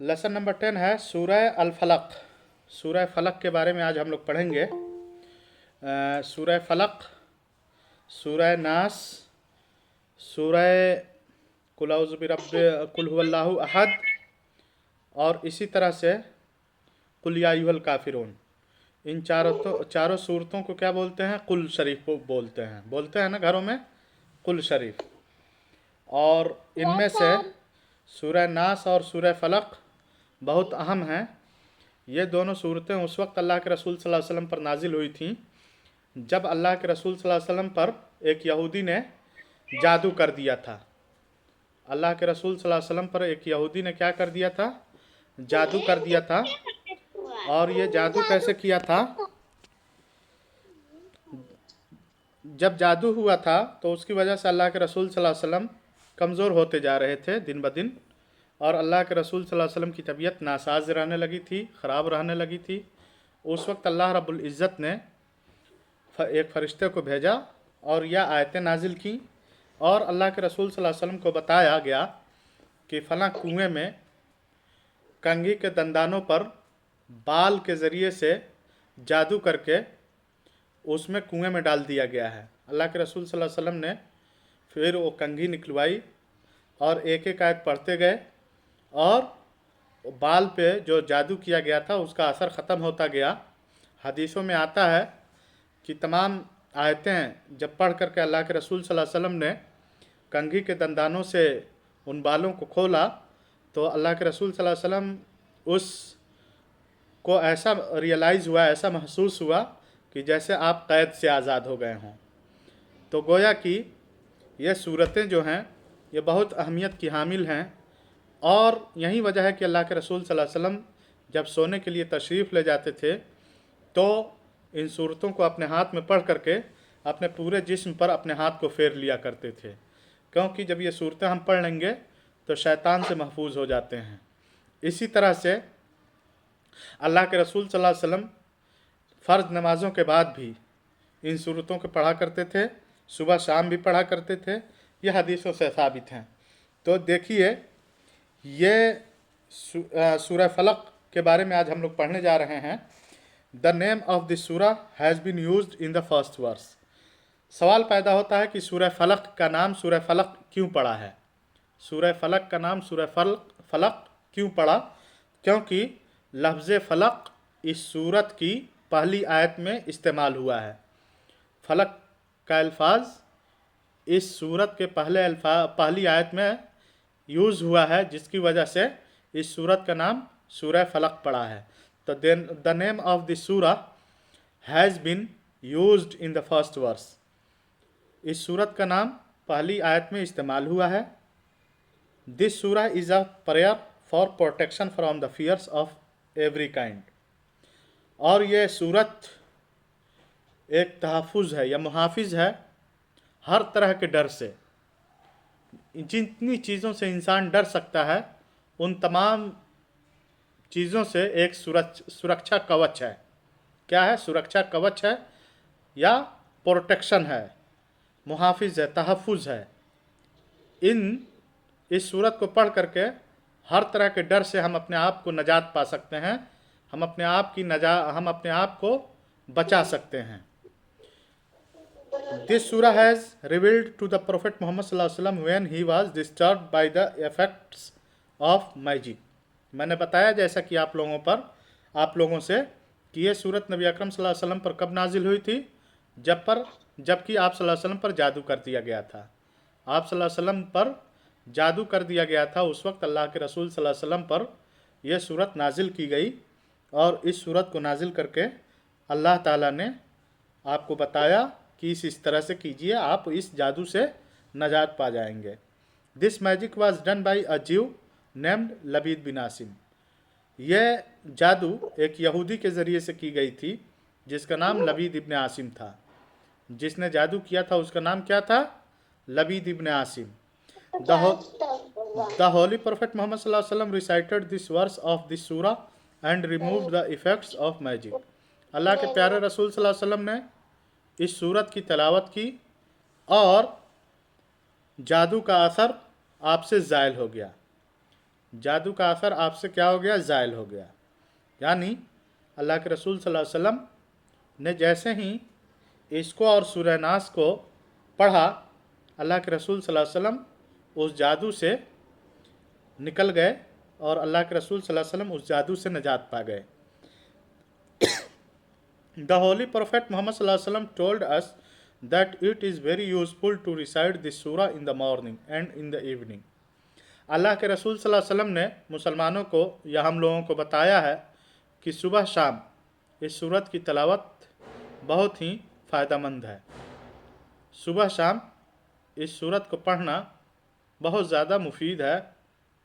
Lesson number 10 है सूरह अल फलक। सूरह फलक के बारे में आज हम लोग पढ़ेंगे। सूरह फलक, सूरह नास, सूरह कुल औज़ु बिरब्ब कुल हुवल्लाहु अहद, और इसी तरह से कुल या अय्युहल काफिरून। इन चारों सूरतों को क्या बोलते हैं? कुल शरीफ बोलते हैं ना घरों में, कुल शरीफ। और इनमें से सूरह नास और सूरह फलक बहुत अहम हैं। ये दोनों सूरतें उस वक्त अल्लाह के रसूल सल्लल्लाहु अलैहि वसल्लम पर नाजिल हुई थीं जब अल्लाह के रसूल सल्लल्लाहु अलैहि वसल्लम पर एक यहूदी ने जादू कर दिया था। अल्लाह के रसूल सल्लल्लाहु अलैहि वसल्लम पर एक यहूदी ने क्या कर दिया था? जादू कर दिया था। और ये जादू कैसे किया था? जब जादू हुआ था तो उसकी वजह से अल्लाह के रसूल सल्लल्लाहु अलैहि वसल्लम कमज़ोर होते जा रहे थे दिन ब दिन, और अल्लाह के रसूल सल्लल्लाहु अलैहि वसल्लम की तबीयत नासाज रहने लगी थी, ख़राब रहने लगी थी। उस वक्त अल्लाह रब्बुल इज़्ज़त ने एक फ़रिश्ते को भेजा और यह आयतें नाजिल की, और अल्लाह के रसूल सल्लल्लाहु अलैहि वसल्लम को बताया गया कि फ़लाँ कुएँ में कंघी के दंदानों पर बाल के ज़रिए से जादू करके उसमें कुएं में डाल दिया गया है। अल्लाह के रसूल सल्लल्लाहु अलैहि वसल्लम ने फिर वो कंघी निकलवाई और एक एक आयत पढ़ते गए, और बाल पे जो जादू किया गया था उसका असर ख़त्म होता गया। हदीसों में आता है कि तमाम आयतें जब पढ़ करके अल्लाह के रसूल सल्लल्लाहु अलैहि वसल्लम ने कंघी के दंदानों से उन बालों को खोला तो अल्लाह के रसूल सल्लल्लाहु अलैहि वसल्लम उस को ऐसा रियलाइज़ हुआ, ऐसा महसूस हुआ कि जैसे आप क़ैद से आज़ाद हो गए हों। तो गोया कि ये सूरतें जो हैं ये बहुत अहमियत की हामिल हैं, और यही वजह है कि अल्लाह के रसूल सल्लल्लाहु अलैहि वसल्लम जब सोने के लिए तशरीफ़ ले जाते थे तो इन सूरतों को अपने हाथ में पढ़ करके अपने पूरे जिस्म पर अपने हाथ को फेर लिया करते थे, क्योंकि जब ये सूरतें हम पढ़ लेंगे तो शैतान से महफूज हो जाते हैं। इसी तरह से अल्लाह के रसूल सल्लल्लाहु अलैहि वसल्लम फ़र्ज़ नमाज़ों के बाद भी इन सूरतों को पढ़ा करते थे, सुबह शाम भी पढ़ा करते थे। ये हदीसों से साबित हैं। तो देखिए, ये सूरह फलक के बारे में आज हम लोग पढ़ने जा रहे हैं। The name of this surah has been used in the first verse. सवाल पैदा होता है कि सूरह फलक का नाम सूरह फलक क्यों पड़ा है? सूरह फलक का नाम सूरह फलक क्यों पड़ा? क्योंकि लफ्ज़ फलक इस सूरत की पहली आयत में इस्तेमाल हुआ है। फलक का अल्फाज इस सूरत के पहली आयत में यूज़ हुआ है, जिसकी वजह से इस सूरत का नाम सूरह फलक पड़ा है। तो the name of this surah has been used in the first verse. इस सूरत का नाम पहली आयत में इस्तेमाल हुआ है। This surah is a prayer for protection from the fears of every kind. और ये सूरत एक तहफ़्फ़ुज़ है या मुहाफ़िज़ है हर तरह के डर से। जितनी चीज़ों से इंसान डर सकता है उन तमाम चीज़ों से एक सुरक्षा कवच है। क्या है? सुरक्षा कवच है या प्रोटेक्शन है, मुहाफ़िज़ है, तहफ़्फ़ुज़ है। इस सूरत को पढ़ करके हर तरह के डर से हम अपने आप को नजात पा सकते हैं, हम अपने आप को बचा सकते हैं। This surah has revealed to the prophet Mohammad सल्लल्लाहु अलैहि वसल्लम when he was disturbed by the effects of magic. मैंने बताया जैसा कि आप लोगों से कि ये सूरत नबी अकरम सल्लल्लाहु अलैहि वसल्लम पर कब नाजिल हुई थी? जबकि आप सल्लल्लाहु अलैहि वसल्लम पर जादू कर दिया गया था। आप सल्लल्लाहु अलैहि वसल्लम पर जादू कर दिया गया था। उस वक्त अल्लाह के रसूल सल्लल्लाहु अलैहि वसल्लम पर यह सूरत नाजिल की गई, और इस सूरत को नाजिल करके अल्लाह ताला ने आपको बताया कि इस तरह से कीजिए, आप इस जादू से नजात पा जाएंगे। This magic was done by a Jew named Labid बिन आसिम। यह जादू एक यहूदी के ज़रिए से की गई थी जिसका नाम लबीद इब्न आसिम था। जिसने जादू किया था उसका नाम क्या था? Labid ibn Asim. The holy prophet Mohammad सल्लल्लाहु अलैहि वसल्लम recited this verse of this surah and removed the effects of magic. अल्लाह के प्यारे रसूल सल्लल्लाहु अलैहि वसल्लम ने इस सूरत की तिलावत की और जादू का असर आपसे ज़ायल हो गया। जादू का असर आपसे क्या हो गया, ज़ायल हो गया। यानी अल्लाह के रसूल सल्लल्लाहु अलैहि वसल्लम ने जैसे ही इसको और सूरह नास को पढ़ा, अल्लाह के रसूल सल्लल्लाहु अलैहि वसल्लम उस जादू से निकल गए और अल्लाह के रसूल सल्लल्लाहु अलैहि वसल्लम उस जादू से निजात पा गए। The Holy Prophet Muhammad sallallahu alaihi wasallam told us that it is very useful to recite this surah in the morning and in the evening. अल्लाह के रसूल सल्लल्लाहु अलैहि वसल्लम ने मुसलमानों को या हम लोगों को बताया है कि सुबह शाम इस सूरत की तलावत बहुत ही फ़ायदेमंद है। सुबह शाम इस सूरत को पढ़ना बहुत ज़्यादा मुफीद है,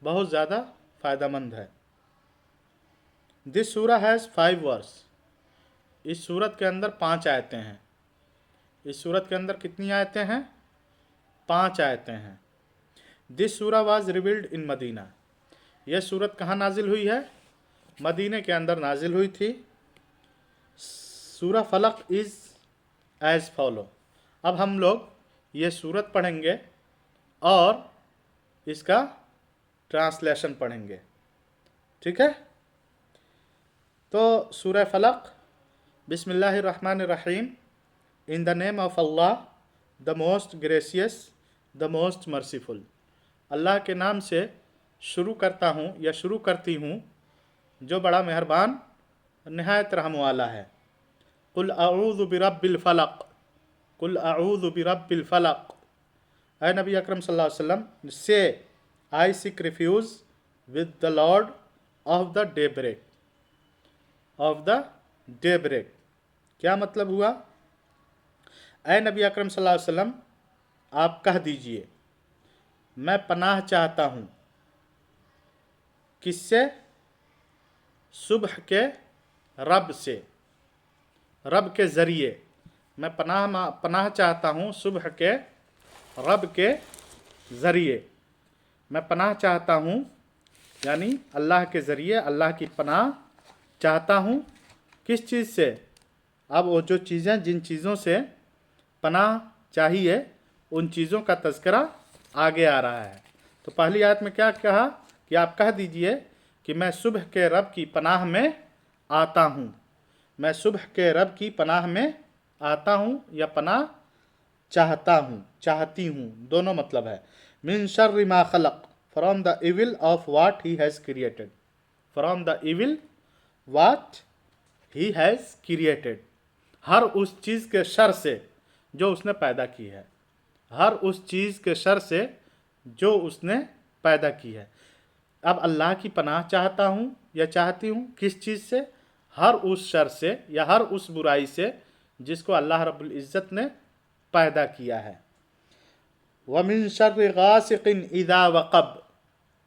बहुत ज़्यादा फ़ायदेमंद है। दिस सूरा हैज़ 5 वर्स। इस सूरत के अंदर 5 आयतें हैं। इस सूरत के अंदर कितनी आयतें हैं? 5 आयतें हैं। दिस सूरा वाज रिवील्ड इन मदीना। यह सूरत कहाँ नाजिल हुई है? मदीने के अंदर नाजिल हुई थी। सूरा फलक इज़ एज़ फॉलो। अब हम लोग ये सूरत पढ़ेंगे और इसका ट्रांसलेशन पढ़ेंगे, ठीक है? तो सूरह फलक, बिस्मिल्लाहिर्रहमानिर्रहीम, in the name of Allah the most gracious the most merciful. अल्लाह के नाम से शुरू करता हूँ या शुरू करती हूँ जो बड़ा मेहरबान नहायत रहम वाला है। कुल अऊज़ु बिरब्बिल फलक, कुल अऊज़ु बिरब्बिल फलक। ऐ नबी अकरम सल्लल्लाहु अलैहि वसल्लम से I seek refuge with the lord of the day break, of the day break. क्या मतलब हुआ? ऐ नबी अकरम सल्लल्लाहु अलैहि वसल्लम आप कह दीजिए मैं पनाह चाहता हूँ किससे? सुबह के रब से, रब के ज़रिए। मैं पनाह चाहता हूँ सुबह के रब के ज़रिए। मैं पनाह चाहता हूँ यानी अल्लाह के ज़रिए अल्लाह की पनाह चाहता हूँ। किस चीज़ से? अब वो जो चीज़ें, जिन चीज़ों से पनाह चाहिए उन चीज़ों का तज़किरा आगे आ रहा है। तो पहली आयत में क्या कहा कि आप कह दीजिए कि मैं सुबह के रब की पनाह में आता हूँ। मैं सुबह के रब की पनाह में आता हूँ या पनाह चाहता हूँ, चाहती हूँ, दोनों मतलब है। मिन शर्रि मा खलक, from the evil of what he has created, from the evil what he has created. हर उस चीज़ के शर से जो उसने पैदा की है, हर उस चीज़ के शर से जो उसने पैदा की है। अब अल्लाह की पनाह चाहता हूँ या चाहती हूँ किस चीज़ से? हर उस शर से या हर उस बुराई से जिसको अल्लाह रब्बुल इज़्ज़त ने पैदा किया है। वमिन शर्रि गासिकिन इज़ा वक़ब,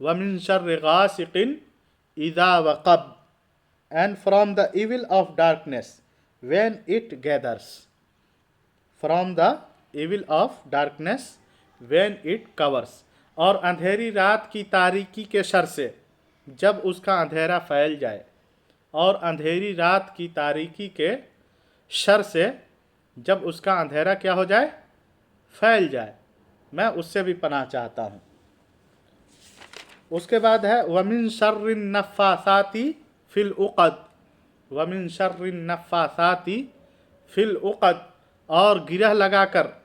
वमिन शर्रि गासिकिन इज़ा वक़ब, and from the evil of darkness when it gathers, from the evil of darkness when it covers. और अंधेरी रात की तारीकी के शर से जब उसका अंधेरा फैल जाए, और अंधेरी रात की तारीकी के शर से जब उसका अंधेरा क्या हो जाए? फैल जाए। मैं उससे भी पनाह चाहता हूँ। उसके बाद है वमिन शर्रिन नफ़्फ़ासाती फिल उक़द, वमिन शर्रिन नफ़्फ़ासाती फिल उक़द, और गिरह लगाकर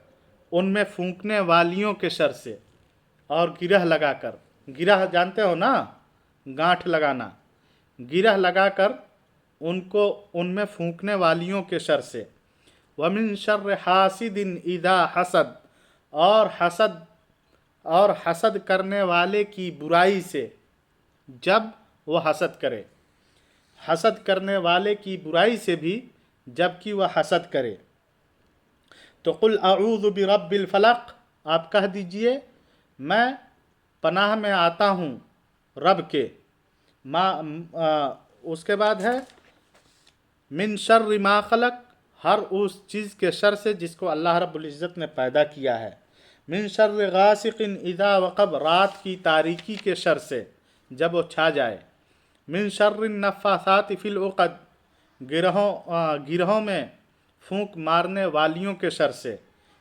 उनमें फूंकने वालियों के शर से। और गिरह लगाकर, गिरह जानते हो ना, गांठ लगाना, गिरह लगाकर उनको उनमें फूंकने वालियों के शर से। वमिन शर्रि हासिदिन इज़ा हसद, और हसद करने वाले की बुराई से जब वो हसद करे, हसद करने वाले की बुराई से भी जबकि वह हसद करे। तो कुल अऊज़ु बिरब्बिल फलक, आप कह दीजिए मैं पनाह में आता हूँ रब के। उसके बाद है मिन शर्रि मा खलक, हर उस चीज़ के शर से जिसको अल्लाह रब्बुल इज़्ज़त ने पैदा किया है। मिन शर्रि गासिकिन इज़ा वक़ब, रात की तारीकी के शर से जब वो छा जाए। मिन शर्रि नफ़्फ़ासाति फिल उक़द, गिरहों में फूंक मारने वालियों के शर से।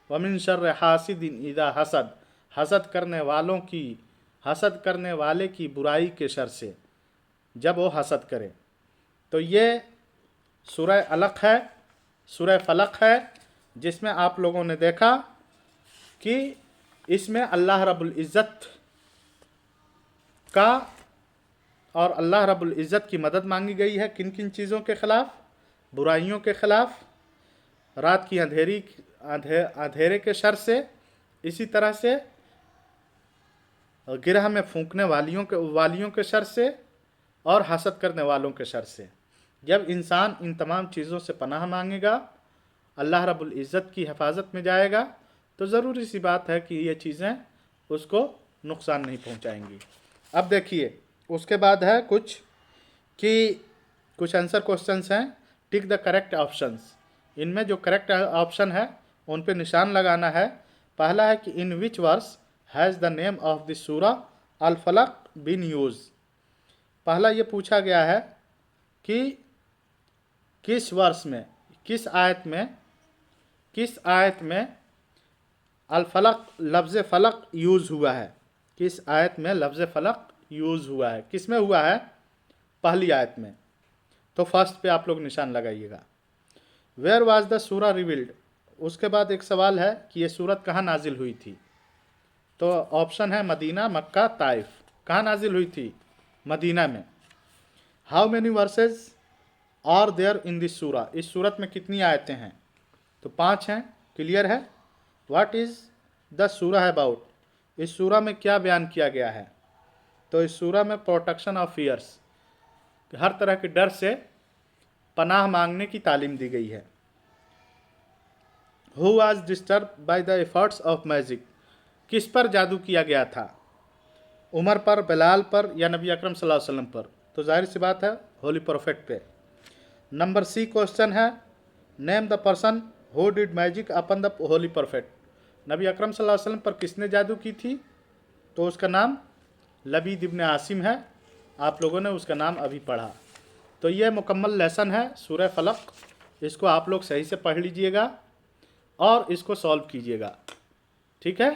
व मिन शर्रि हासिदिन इज़ा हसद, हसद करने वालों की, حسد کرنے والے کی برائی کے شر سے، جب وہ حسد کرے۔ تو یہ سورہ علق ہے، سورہ فلق ہے، جس میں آپ لوگوں نے دیکھا کہ اس میں اللہ رب العزت کا اور اللہ رب العزت کی مدد مانگی گئی ہے کن کن چیزوں کے خلاف؟ برائیوں کے خلاف، رات کی اندھیرے کے شر سے، اسی طرح سے گرہ میں پھونکنے والیوں کے شر سے، اور حسد کرنے والوں کے شر سے۔ جب انسان ان تمام چیزوں سے پناہ مانگے گا، اللہ رب العزت کی حفاظت میں جائے گا، تو ضروری سی بات ہے کہ یہ چیزیں اس کو نقصان نہیں پہنچائیں گی۔ اب دیکھیے اس کے بعد ہے کچھ آنسر کوسچنس ہیں، ٹک دا کریکٹ آپشنس۔ ان میں جو کریکٹ آپشن ہے ان پہ نشان لگانا ہے۔ پہلا ہے کہ ان وچ ورس has the name of the سورہ الفلق بین یوز۔ پہلا یہ پوچھا گیا ہے کہ کس ورس میں، کس آیت میں الفلق لفظ فلق یوز ہوا ہے، کس آیت میں لفظ فلق یوز ہوا ہے، کس میں ہوا ہے؟ پہلی آیت میں۔ تو فرسٹ پہ آپ لوگ نشان لگائیے گا۔ ویئر واز دا سورہ ریویلڈ۔ اس کے بعد ایک سوال ہے کہ یہ سورت کہاں نازل ہوئی تھی؟ تو آپشن ہے مدینہ، مکہ، طائف۔ کہاں نازل ہوئی تھی؟ مدینہ میں۔ How many verses are there in this surah. اس سورت میں کتنی آیتیں ہیں؟ تو 5 ہیں، کلیئر ہے۔ واٹ از دا سورہ اباؤٹ۔ اس سورہ میں کیا بیان کیا گیا ہے؟ تو اس سورہ میں پروٹیکشن آف فیئرس، ہر طرح کے ڈر سے پناہ مانگنے کی تعلیم دی گئی ہے۔ Who was disturb by the efforts of magic. کس پر جادو کیا گیا تھا؟ عمر پر، بلال پر، یا نبی اکرم صلی اللہ علیہ وسلم پر؟ تو ظاہر سی بات ہے ہولی پروفیٹ پہ۔ نمبر سی کوشچن ہے name the person who did magic upon the holy prophet. نبی اکرم صلی اللہ علیہ وسلم پر کس نے جادو کی تھی؟ تو اس کا نام لبید ابن عاصم ہے۔ آپ لوگوں نے اس کا نام ابھی پڑھا۔ تو یہ مکمل لیسن ہے سورہ فلق۔ اس کو آپ لوگ صحیح سے پڑھ لیجئے گا اور اس کو سولو کیجئے گا، ٹھیک ہے؟